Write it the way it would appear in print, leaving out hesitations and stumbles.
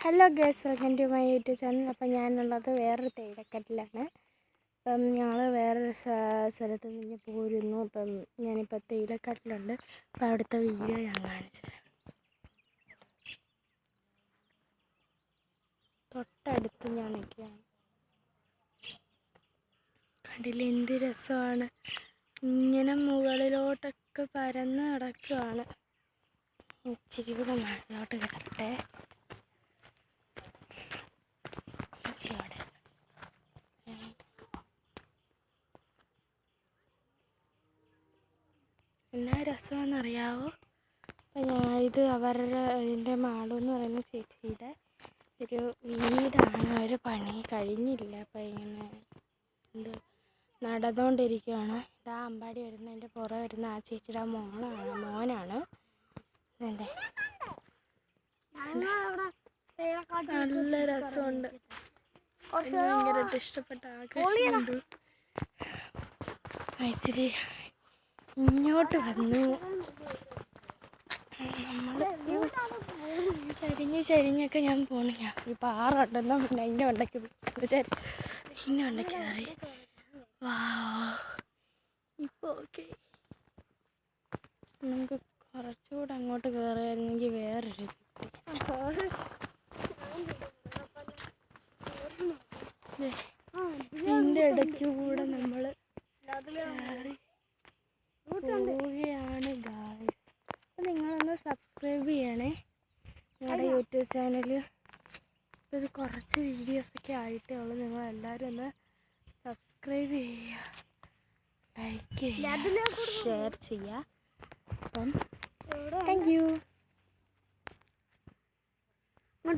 Hello guys, welcome to my YouTube channel. അപ്പം ഞാനുള്ളത് വേറൊരു തേയിലക്കാട്ടിലാണ്. അപ്പം ഞങ്ങൾ വേറൊരു സ്ഥലത്ത് നിന്ന് പോരുന്നു. അപ്പം ഞാനിപ്പോൾ തേയിലക്കാട്ടിലുണ്ട്. അപ്പം അവിടുത്തെ വീഡിയോ ഞാൻ കാണിച്ചു തരാം. തൊട്ടടുത്ത് ഞാൻ നിൽക്കുകയാണ്. കണ്ടില്ലേ എന്ത് രസമാണ്. ഇങ്ങനെ മുകളിലോട്ടൊക്കെ പരന്ന് കിടക്കുകയാണ്. ഇച്ചിരി കൂടെ മുകളിലോട്ട് കിടക്കട്ടെ. എന്നാ രസമാണെന്നറിയാവോ? അപ്പം ഇത് ഇതിൻ്റെ മാളു എന്ന് പറയുന്ന ചേച്ചിയുടെ ഒരു വീടാണ്. ഒരു പണി കഴിഞ്ഞില്ല. അപ്പം ഇങ്ങനെ നടന്നുകൊണ്ടിരിക്കുകയാണ്. ഇതാ അമ്പാടി വരുന്നതിൻ്റെ പുറകെ വരുന്ന ആ ചേച്ചിയുടെ മോനാണ്. എൻ്റെ നല്ല രസമുണ്ട്. ഭയങ്കരമായിട്ട് ഇഷ്ടപ്പെട്ട ആകാശമുണ്ട്. ഇച്ചിരി ഇങ്ങോട്ട് വന്നു. നമ്മൾ ചരിഞ്ഞൊക്കെ ഞാൻ പോണു. ഞാൻ ഈ പാറ ഉണ്ടെന്നോ പിന്നെ അതിൻ്റെ ഉണ്ടക്ക് ഇതിൻ്റെ ഉണ്ടക്ക് കയറി. വാ, ഇപ്പോൾ ഓക്കെ. നമുക്ക് കുറച്ചുകൂടെ അങ്ങോട്ട് കയറിയായിരുന്നെങ്കിൽ വേറൊരു ഇതിൻ്റെ ഇടയ്ക്ക് കൂടെ നമ്മൾ കയറി പോവുകയാണ് ഗായ്സ്. അപ്പം നിങ്ങളൊന്ന് സബ്സ്ക്രൈബ് ചെയ്യണേ ഞങ്ങളുടെ യൂട്യൂബ് ചാനൽ. ഇപ്പോൾ ഇത് കുറച്ച് വീഡിയോസൊക്കെ ആയിട്ടേ ഉള്ളൂ. നിങ്ങളെല്ലാവരും ഒന്ന് സബ്സ്ക്രൈബ് ചെയ്യുക, ലൈക്ക് ചെയ്യുക, ഷെയർ ചെയ്യുക. അപ്പം താങ്ക് യു.